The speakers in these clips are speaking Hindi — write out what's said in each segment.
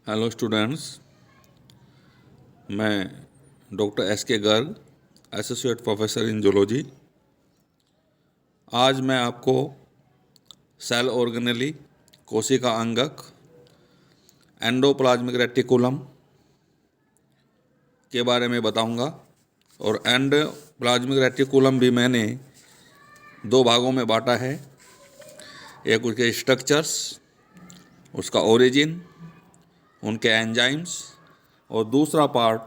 हेलो स्टूडेंट्स, मैं डॉक्टर एस के Garg, associate professor in zoology. आज मैं आपको सेल ऑर्गेनेली, कोशिका अंगक, एंडोप्लाज्मिक रेटिकुलम के बारे में बताऊंगा। और एंडोप्लाज्मिक रेटिकुलम भी मैंने दो भागों में बांटा है। एक उसके स्ट्रक्चर्स, उसका ओरिजिन, उनके एंजाइम्स, और दूसरा part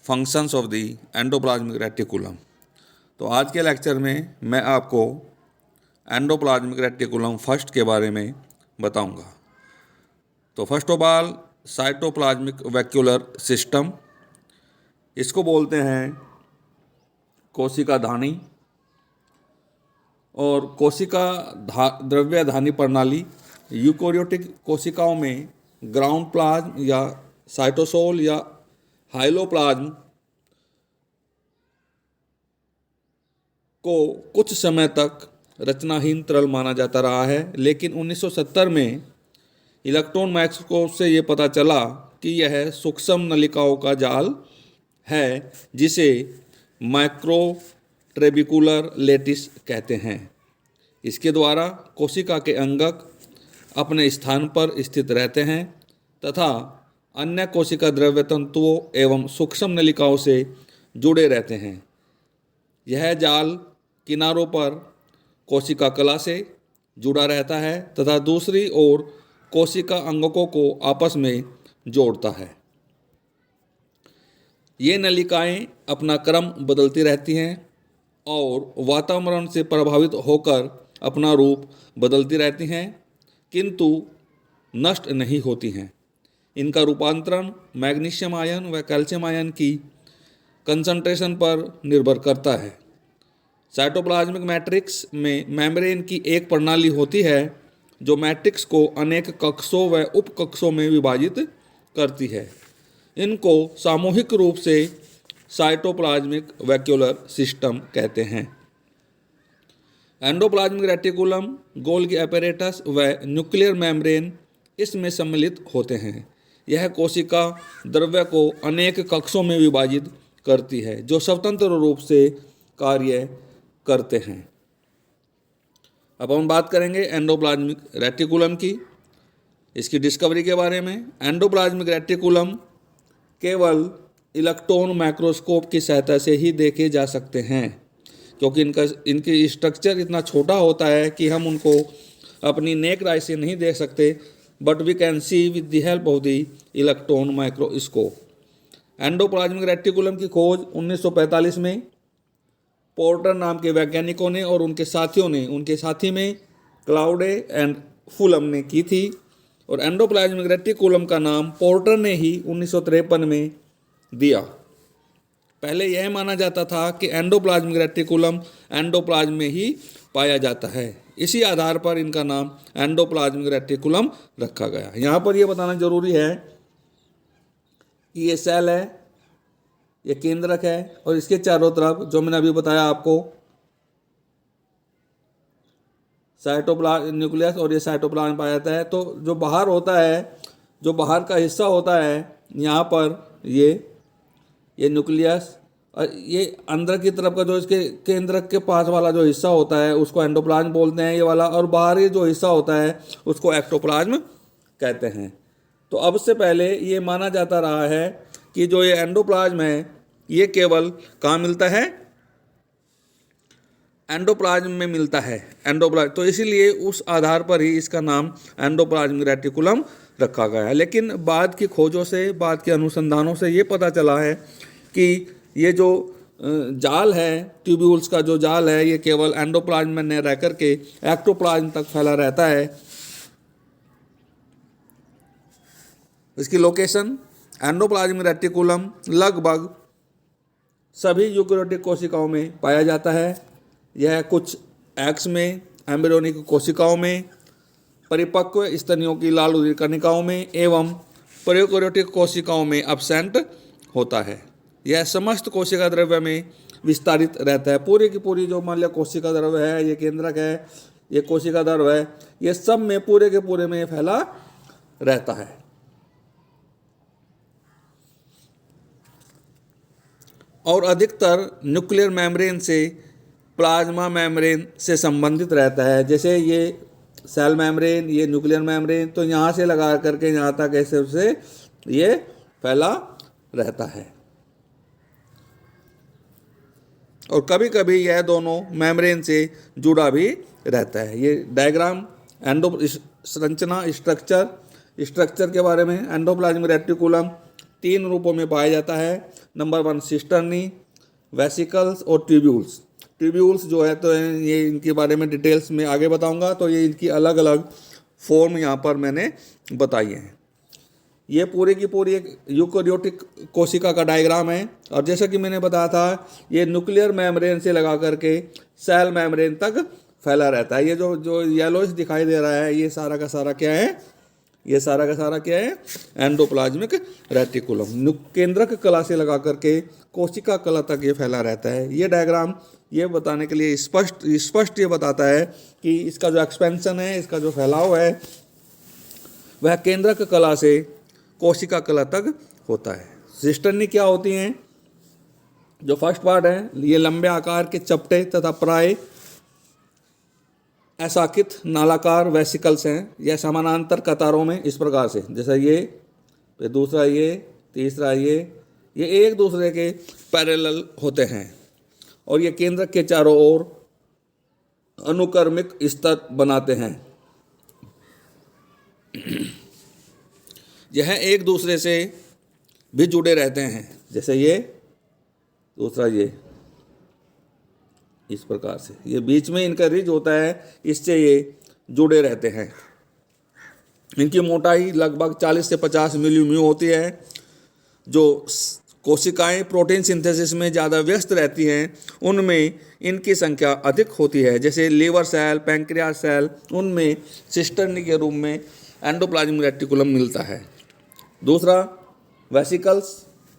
functions of the endoplasmic reticulum. तो आज के लेक्चर में मैं आपको एंडोप्लाज्मिक रेटिकुलम फर्स्ट के बारे में बताऊंगा। तो first of all, cytoplasmic vacuolar system, इसको बोलते हैं कोशिका धानी और कोशिका द्रव्यधानी प्रणाली। यूकेरियोटिक कोशिकाओं में ग्राउंड प्लाज्म या साइटोसोल या हाइलोप्लाज्म को कुछ समय तक रचनाहीन तरल माना जाता रहा है, लेकिन 1970 में इलेक्ट्रॉन माइक्रोस्कोप से ये पता चला कि यह सूक्ष्म नलिकाओं का जाल है, जिसे माइक्रोट्रेबिकुलर लेटिस कहते हैं। इसके द्वारा कोशिका के अंगक अपने स्थान पर स्थित रहते हैं तथा अन्य कोशिका द्रव्य तंतुओं एवं सूक्ष्म नलिकाओं से जुड़े रहते हैं। यह जाल किनारों पर कोशिका कला से जुड़ा रहता है तथा दूसरी ओर कोशिका अंगकों को आपस में जोड़ता है। ये नलिकाएं अपना क्रम बदलती रहती हैं और वातावरण से प्रभावित होकर अपना रूप बदलती रहती हैं, किंतु नष्ट नहीं होती हैं। इनका रूपांतरण मैग्नीशियम आयन व कैल्शियम आयन की कंसंट्रेशन पर निर्भर करता है। साइटोप्लाज्मिक मैट्रिक्स में मेम्ब्रेन की एक प्रणाली होती है जो मैट्रिक्स को अनेक कक्षों व उपकक्षों में विभाजित करती है। इनको सामूहिक रूप से साइटोप्लाज्मिक वैक्यूलर सिस्टम कहते हैं। एंडोप्लाज्मिक रेटिकुलम, गोल्गी apparatus व न्यूक्लियर मेम्ब्रेन इसमें सम्मिलित होते हैं। यह कोशिका द्रव्य को अनेक कक्षों में विभाजित करती है जो स्वतंत्र रूप से कार्य करते हैं। अब हम बात करेंगे एंडोप्लाज्मिक रेटिकुलम की, इसकी डिस्कवरी के बारे में। एंडोप्लाज्मिक रेटिकुलम केवल इलेक्ट्रॉन माइक्रोस्कोप की सहायता से ही देखे जा सकते हैं, क्योंकि इनकी स्ट्रक्चर इतना छोटा होता है कि हम उनको अपनी नेक्ड आई से नहीं देख सकते, but we can see with the help of the electron microscope. Endoplasmic reticulum की खोज 1945 में पोर्टर नाम के वैज्ञानिकों ने और उनके साथियों ने, उनके साथी में क्लाउडे एंड फुलम ने की थी। और एंडोप्लाज्मिक रेटिकुलम का नाम पोर्टर ने ही 1953 में दिया। पहले यह माना जाता था कि एंडोप्लाज्मिक रेटिकुलम एंडोप्लाज्म में ही पाया जाता है। इसी आधार पर इनका नाम एंडोप्लाज्मिक रेटिकुलम रखा गया। यहाँ पर यह बताना जरूरी है कि ये सेल है, ये केंद्रक है, और इसके चारों तरफ जो मैंने अभी बताया आपको, साइटोप्लाज्म न्यूक्लियस और ये साइटोप्लाज्म पाया जाता है। तो जो बाहर होता है, जो बाहर का हिस्सा होता है, यहाँ पर ये न्यूक्लियस, और ये अंदर की तरफ का जो इसके केंद्रक के पास वाला जो हिस्सा होता है उसको एंडोप्लाज्म बोलते हैं, ये वाला। और बाहरी जो हिस्सा होता है उसको एक्टोप्लाज्म कहते हैं। तो अब से पहले ये माना जाता रहा है कि जो ये एंडोप्लाज्म है ये केवल कहाँ मिलता है, एंडोप्लाज्म में मिलता है, एंडोप्लाज्म। तो इसीलिए उस आधार पर ही इसका नाम एंडोप्लाज्मिक रेटिकुलम रखा गया है। लेकिन बाद की खोजों से, बाद के अनुसंधानों से ये पता चला है कि ये जो जाल है, ट्यूब्यूल्स का जो जाल है, ये केवल एंडोप्लाज्म में न रह करके एक्टोप्लाज्म तक फैला रहता है। इसकी लोकेशन, एंडोप्लाज्मिक रेटिकुलम लगभग सभी यूकेरियोटिक कोशिकाओं में पाया जाता है। यह कुछ एग्स में, एम्ब्रियोनिक कोशिकाओं में, परिपक्व स्तनियों की लाल उदर कणिकाओं में एवं प्रोकैरियोटिक कोशिकाओं में एब्सेंट होता है। यह समस्त कोशिका द्रव्य में विस्तारित रहता है। पूरी की पूरी जो मान लिया कोशिका द्रव्य है, ये केंद्रक है, ये कोशिका द्रव्य है, ये सब में पूरे के पूरे में फैला रहता है। और अधिकतर न्यूक्लियर मेम्ब्रेन से प्लाज्मा मेम्ब्रेन से संबंधित रहता है। जैसे ये सेल मेम्ब्रेन, ये न्यूक्लियर मेम्ब्रेन, तो यहाँ से लगा करके यहाँ तक ऐसे से ये फैला रहता है। और कभी कभी यह दोनों मेम्ब्रेन से जुड़ा भी रहता है। ये डायग्राम एंडो संरचना स्ट्रक्चर के बारे में। एंडोप्लाज्मिक रेटिकुलम 3 रूपों में पाया जाता है। नंबर 1 सिस्टर्नी, वेसिकल्स और ट्यूब्यूल्स। ट्यूब्यूल्स जो है तो ये इनके बारे में डिटेल्स में आगे बताऊंगा। तो ये इनकी अलग अलग फॉर्म यहाँ पर मैंने बताई हैं। ये पूरी की पूरी एक यूकेरियोटिक कोशिका का डायग्राम है। और जैसा कि मैंने बताया था, ये न्यूक्लियर मेम्ब्रेन से लगा करके सेल मेम्ब्रेन तक फैला रहता है। ये जो येलोइश दिखाई दे रहा है, ये सारा का सारा क्या है? ये सारा का सारा क्या है? Endoplasmic reticulum. केंद्रक कला से लगा करके कोशिका कला तक ये फैला रहता है। ये डायग्राम ये बताने के लिए स्पष्ट ये बताता है कि इसका जो एक्सपेंशन है, इसका जो फैलाव है, वह केंद्रक कला से कोशिका कला तक होता है। सिस्टर्नी क्या होती हैं? जो फर्स्ट पार्ट है, ये लंबे आकार के चपटे तथा प्राय असाकित नालाकार वेसिकल्स हैं। यह समानांतर कतारों में इस प्रकार से, जैसा ये, फिर दूसरा ये, तीसरा ये एक दूसरे के पैरेलल होते हैं। और ये केंद्रक के चारों ओर अनुक्रमिक स्तर बनाते हैं। यह एक दूसरे से भी जुड़े रहते हैं, जैसे ये, दूसरा ये, इस प्रकार से। ये बीच में इनका रिज होता है, इससे ये जुड़े रहते हैं। इनकी मोटाई लगभग 40 से 50 मिलीमीटर होती है। जो कोशिकाएं प्रोटीन सिंथेसिस में ज़्यादा व्यस्त रहती हैं, उनमें इनकी संख्या अधिक होती है। जैसे लीवर सेल, पैंक्रियास सेल, उनमें सिस्टर्नी के रूप में एंडोप्लाज्मिक रेटिकुलम मिलता है। दूसरा वेसिकल्स,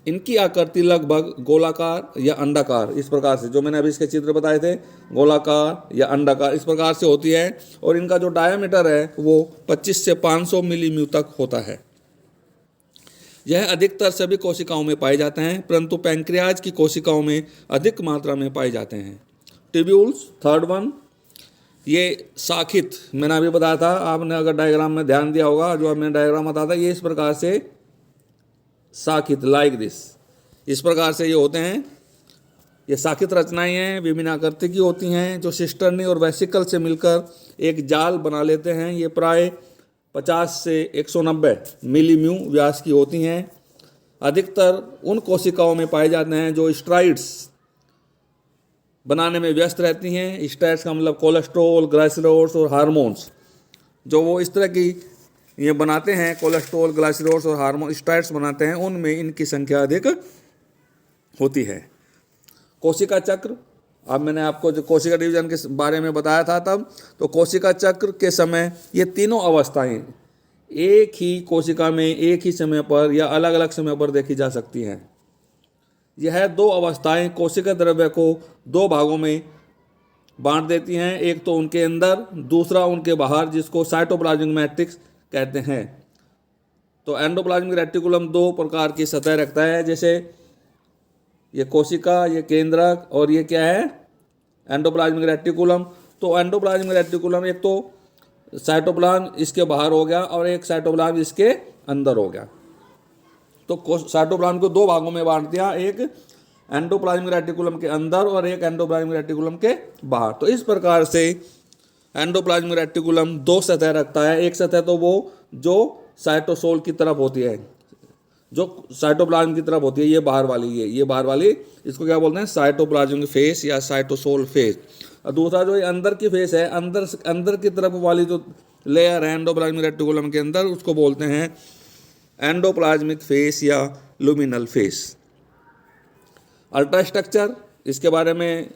इनकी आकृति लगभग गोलाकार या अंडाकार, इस प्रकार से, जो मैंने अभी इसके चित्र बताए थे, गोलाकार या अंडाकार इस प्रकार से होती है। और इनका जो डायामीटर है वो 25 से 500 मिलीमीटर तक होता है। यह अधिकतर सभी कोशिकाओं में पाए जाते हैं, परंतु पैंक्रियाज की कोशिकाओं में अधिक मात्रा में पाए जाते हैं। ट्यूब्यूल्स, थर्ड वन, ये शाखित, मैंने अभी बताया था, आपने अगर डायग्राम में ध्यान दिया होगा, जो मैंने डायग्राम बताया था, ये इस प्रकार से शाखित, लाइक दिस, इस प्रकार से ये होते हैं। ये शाखित रचनाएं हैं, विभिन्न आकृति की होती हैं, जो सिस्टर्नी और वेसिकल से मिलकर एक जाल बना लेते हैं। ये प्राय 50 से 190 मिलीमीटर व्यास की होती हैं। अधिकतर उन कोशिकाओं में पाए जाते हैं जो स्टेरॉइड्स बनाने में व्यस्त रहती हैं। स्टेरॉइड्स का मतलब कोलेस्ट्रॉल, ग्लाइसरोल्स और हार्मोन्स, जो वो इस तरह की ये बनाते हैं, कोलेस्ट्रॉल, ग्लाइसरोल्स और हार्मोन स्टेरॉइड्स बनाते हैं, उनमें इनकी संख्या अधिक होती है। कोशिका चक्र, अब मैंने आपको जो कोशिका डिवीजन के बारे में बताया था तब, तो कोशिका चक्र के समय ये तीनों अवस्थाएं एक ही कोशिका में एक ही समय पर या अलग अलग समय पर देखी जा सकती हैं। यह 2 अवस्थाएं कोशिका द्रव्य को 2 भागों में बांट देती हैं, एक तो उनके अंदर, दूसरा उनके बाहर, जिसको साइटोप्लाज्मिक मैट्रिक्स कहते हैं। तो एंडोप्लाज्मिक रेटिकुलम 2 प्रकार की सतह रखता है, जैसे ये कोशिका, ये केंद्रक, और ये क्या है? Endoplasmic reticulum. तो एंडोप्लाज्मिक रेटिकुलम एक तो साइटोप्लाज्म इसके बाहर हो गया और एक साइटोप्लाज्म इसके अंदर हो गया। तो साइटोप्लाज्म को 2 भागों में बांट दिया, एक एंडोप्लाज्मिक रेटिकुलम के अंदर और एक एंडोप्लाज्मिक रेटिकुलम के बाहर। तो इस प्रकार से एंडोप्लाज्मिक रेटिकुलम 2 सतह रखता है। एक सतह तो वो जो साइटोसोल की तरफ होती है, जो साइटोप्लाज्म की तरफ होती है, ये बाहर वाली, ये बाहर वाली, इसको क्या बोलते हैं? साइटोप्लाज्मिक फेस या साइटोसोल फेस। और दूसरा जो ये अंदर की फेस है, अंदर की तरफ वाली जो लेयर है एंडोप्लाज्मिक रेटिकुलम के अंदर, उसको बोलते हैं एंडोप्लाज्मिक फेस या लुमिनल फेस। अल्ट्रा स्ट्रक्चर, इसके बारे में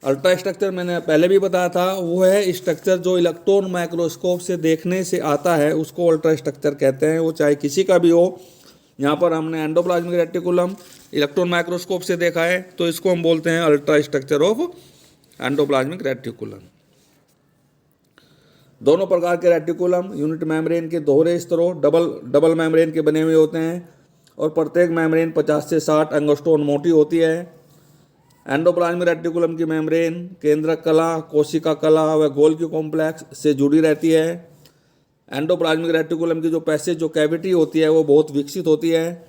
अल्ट्रा स्ट्रक्चर मैंने पहले भी बताया था, वो है स्ट्रक्चर जो इलेक्ट्रॉन माइक्रोस्कोप से देखने से आता है, उसको अल्ट्रा स्ट्रक्चर कहते हैं। वो चाहे किसी का भी हो। यहाँ पर हमने एंडोप्लाज्मिक रेटिकुलम इलेक्ट्रॉन माइक्रोस्कोप से देखा है, तो इसको हम बोलते हैं ultra structure of endoplasmic reticulum. दोनों प्रकार के रेटिकुलम यूनिट मेम्ब्रेन के दोहरे स्तरों, डबल मेम्ब्रेन के बने हुए होते हैं। और प्रत्येक मेम्ब्रेन 50 से 60 एंगस्ट्रोम मोटी होती है। एंडोप्लाज्मिक रेटिकुलम की मेम्ब्रेन केंद्रक कला, कोशिका कला व गोल्गी कॉम्प्लेक्स से जुड़ी रहती है। एंडोप्लाज्मिक रेटिकुलम की जो पैसेज जो कैविटी होती है वो बहुत विकसित होती है।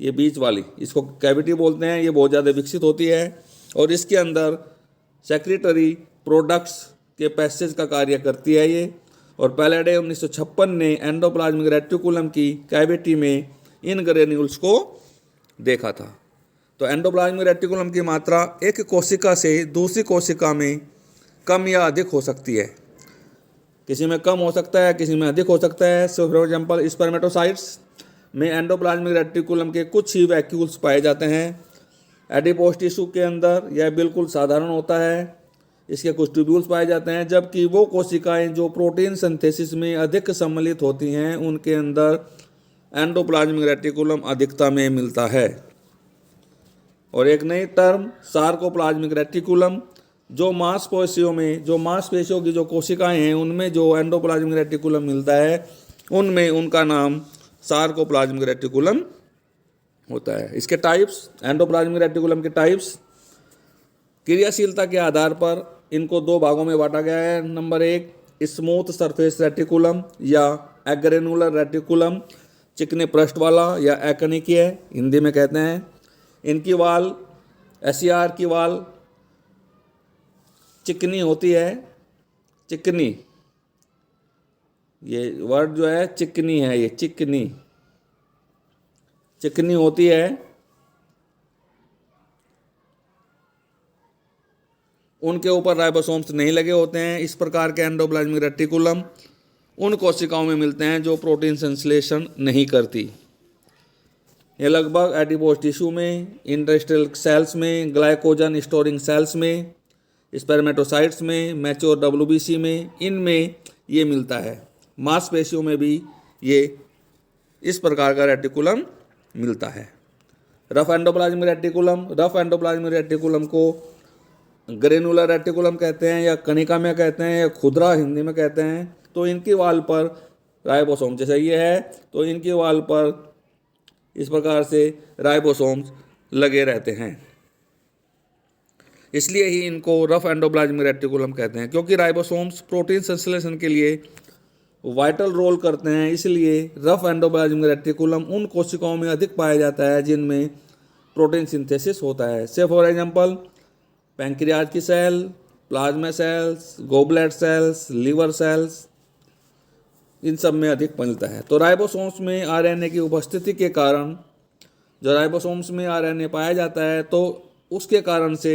ये बीच वाली, इसको कैविटी बोलते हैं, ये बहुत ज़्यादा विकसित होती है और इसके अंदर सेक्रेटरी प्रोडक्ट्स के पैसेज का कार्य करती है ये। और पैलेडे 1956 ने एंडोप्लाज्मिक रेटिकुलम की कैविटी में इन ग्रेन्यूल्स को देखा था। तो एंडोप्लाज्मिक रेटिकुलम की मात्रा एक कोशिका से दूसरी कोशिका में कम या अधिक हो सकती है। किसी में कम हो सकता है, किसी में अधिक हो सकता है। सो फॉर एग्जाम्पल स्पर्मेटोसाइट्स में एंडोप्लाज्मिक रेटिकुलम के कुछ ही वैक्यूल्स पाए जाते हैं। एडिपोस टिश्यू के अंदर यह बिल्कुल साधारण होता है, इसके कुछ ट्यूब्यूल्स पाए जाते हैं। जबकि वो कोशिकाएं जो प्रोटीन सिंथेसिस में अधिक सम्मिलित होती हैं उनके अंदर एंडोप्लाज्मिक रेटिकुलम अधिकता में मिलता है। और एक नई टर्म सार्कोप्लाज्मिक रेटिकुलम, जो मांसपेशियों की जो कोशिकाएं हैं उनमें जो एंडोप्लाज्मिक रेटिकुलम मिलता है उनमें उनका नाम सार्कोप्लाज्मिक रेटिकुलम होता है। इसके टाइप्स, एंडोप्लाज्मिक रेटिकुलम के टाइप्स, क्रियाशीलता के आधार पर इनको दो भागों में बांटा गया है। नंबर 1 स्मूथ सरफेस रेटिकुलम या एग्रेनुलर रेटिकुलम, चिकने पृष्ठ वाला या एकनिकीय हिंदी में कहते हैं। इनकी वाल, एसईआर की वाल चिकनी होती है, चिकनी, ये वर्ड जो है चिकनी है, ये चिकनी होती है। उनके ऊपर राइबोसोम्स नहीं लगे होते हैं। इस प्रकार के एंडोप्लाज्मिक रेटिकुलम उन कोशिकाओं में मिलते हैं जो प्रोटीन संश्लेषण नहीं करती। ये लगभग एडिपोस टिश्यू में, इंटरस्टेशियल सेल्स में, ग्लाइकोजन स्टोरिंग सेल्स में, स्पर्मेटोसाइट्स में, मैच्योर WBC में, इनमें ये मिलता है। मांसपेशियों में भी ये इस प्रकार का रेटिकुलम मिलता है। रफ एंडोप्लाज्मिक रेटिकुलम को ग्रेनुलर रेटिकुलम कहते हैं या कणिका में कहते हैं या खुदरा हिंदी में कहते हैं। तो इनकी वाल पर राइबोसोम, जैसे ये है तो इनकी वाल पर इस प्रकार से राइबोसोम्स लगे रहते हैं, इसलिए ही इनको रफ एंडोप्लाज्मिक रेटिकुलम कहते हैं। क्योंकि राइबोसोम्स प्रोटीन संश्लेषण के लिए वाइटल रोल करते हैं, इसलिए रफ एंडोप्लाज्मिक रेटिकुलम उन कोशिकाओं में अधिक पाया जाता है जिनमें प्रोटीन सिंथेसिस होता है। से फॉर एग्जांपल पैंक्रियाज की cell, plasma cells, goblet cells, liver cells, इन सब में अधिक मिलता है। तो राइबोसोम्स में आरएनए की उपस्थिति के कारण, जो राइबोसोम्स में आरएनए पाया जाता है तो उसके कारण से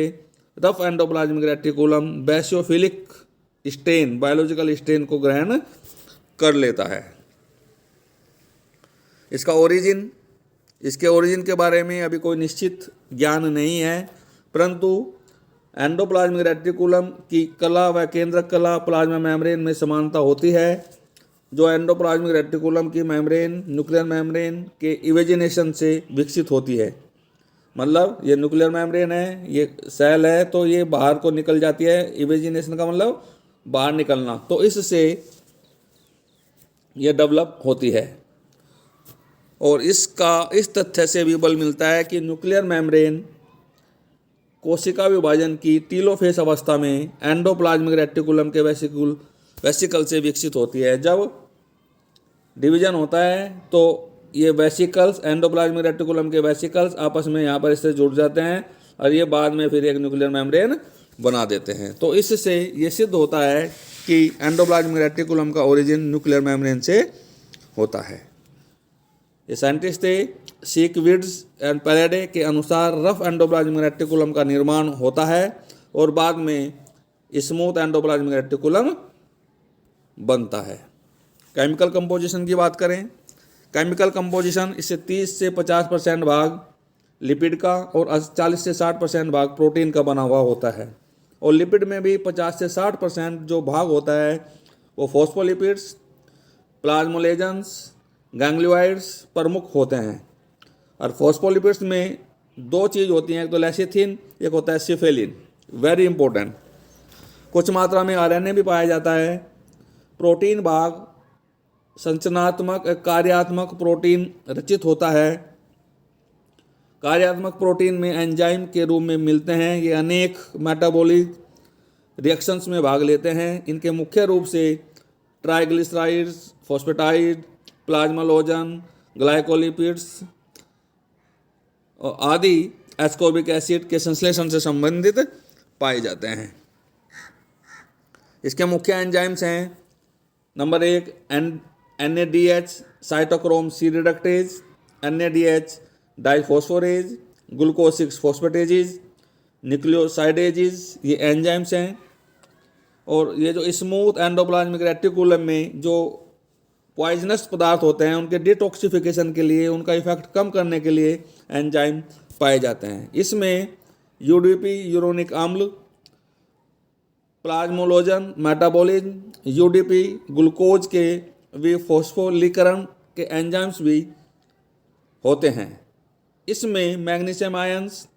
rough endoplasmic reticulum basophilic stain, biological stain को ग्रहण कर लेता है। इसके ओरिजिन के बारे में अभी कोई निश्चित ज्ञान नहीं है, परंतु एंडोप्लाज्मिक रेटिकुलम की कला व केंद्रक कला प्लाज्मा मेम्ब्रेन में समानता होती है। जो एंडोप्लाज्मिक रेटिकुलम की मेम्ब्रेन न्यूक्लियर मेम्ब्रेन के इवेजिनेशन से विकसित होती है। मतलब ये न्यूक्लियर मेम्ब्रेन है, ये सेल है तो ये बाहर को निकल जाती है। इवेजिनेशन का मतलब बाहर निकलना, तो इससे ये डेवलप होती है। और इस तथ्य से भी बल मिलता है कि न्यूक्लियर मेम्ब्रेन कोशिका विभाजन की टीलोफेज अवस्था में एंडोप्लाज्मिक रेटिकुलम के वेसिकल से विकसित होती है। जब डिवीजन होता है तो ये वेसिकल्स, एंडोप्लाज्मिक रेटिकुलम के वेसिकल्स आपस में यहाँ पर इससे जुड़ जाते हैं और ये बाद में फिर एक न्यूक्लियर मेम्ब्रेन बना देते हैं। तो इससे ये सिद्ध होता है कि एंडोप्लाज्मिक रेटिकुलम का ओरिजिन न्यूक्लियर मेम्ब्रेन से होता है। ये साइंटिस्ट थे सीकविड्स एंड पैलेडे के अनुसार रफ एंडोप्लाज्मिक रेटिकुलम का निर्माण होता है और बाद में स्मूथ एंडोप्लाज्मिक रेटिकुलम बनता है। केमिकल कंपोजिशन की बात करें, केमिकल कंपोजिशन इससे 30 से 50% भाग लिपिड का और 40 से 60% भाग प्रोटीन का बना हुआ होता है। और लिपिड में भी 50 से 60% जो भाग होता है वो फॉस्फोलिपिड्स, प्लाज्मोलेजेंस, गैंग्लियोइड्स प्रमुख होते हैं। और फॉस्फोलिपिड्स में दो चीज़ होती हैं, एक तो लेसिथिन, एक होता है सिफेलिन, वेरी इंपॉर्टेंट। कुछ मात्रा में आरएनए भी पाया जाता है। प्रोटीन भाग संरचनात्मक कार्यात्मक प्रोटीन रचित होता है। कार्यात्मक प्रोटीन में एंजाइम के रूप में मिलते हैं। ये अनेक मेटाबॉलिक रिएक्शंस में भाग लेते हैं। इनके मुख्य रूप से ट्राइग्लिसराइड्स, फॉस्फेटाइड, प्लाज्मालोजन, ग्लाइकोलिपिड्स आदि एस्कॉर्बिक एसिड के संश्लेषण से संबंधित पाए जाते हैं। इसके मुख्य एंजाइम्स हैं number 1 NADH cytochrome C reductase, NADH diaphorase, glucose 6 phosphatases, nucleosidases, ये एंजाइम्स हैं। और ये जो स्मूथ एंडोप्लाज्मिक रेटिकुलम में जो पॉइजनस पदार्थ होते हैं उनके डिटॉक्सिफिकेशन के लिए, उनका इफेक्ट कम करने के लिए एंजाइम पाए जाते हैं। इसमें UDP यूरोनिक अम्ल, प्लाज्मोलोजन मेटाबॉलिज्म, UDP ग्लूकोज के विफॉस्फोलीकरण के एंजाइम्स भी होते हैं। इसमें मैग्नीशियम आयंस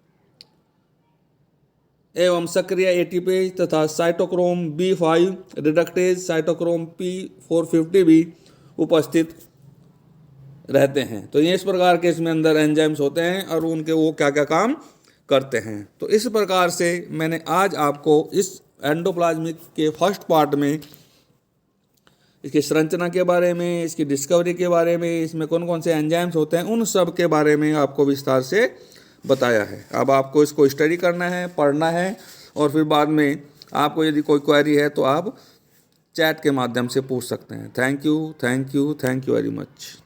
एवं सक्रिय एटीपेज तथा cytochrome B5 reductase, cytochrome P450 भी उपस्थित रहते हैं। तो ये इस प्रकार के इसमें अंदर एंजाइम्स होते हैं और उनके वो क्या क्या काम करते हैं। तो इस प्रकार से मैंने आज आपको इस एंडोप्लाज्मिक के फर्स्ट पार्ट में इसकी संरचना के बारे में, इसकी डिस्कवरी के बारे में, इसमें कौन कौन से एंजाइम्स होते हैं, उन सब के बारे में आपको विस्तार से बताया है। अब आपको इसको स्टडी करना है, पढ़ना है और फिर बाद में आपको यदि कोई क्वेरी है तो आप चैट के माध्यम से पूछ सकते हैं। Thank you very much.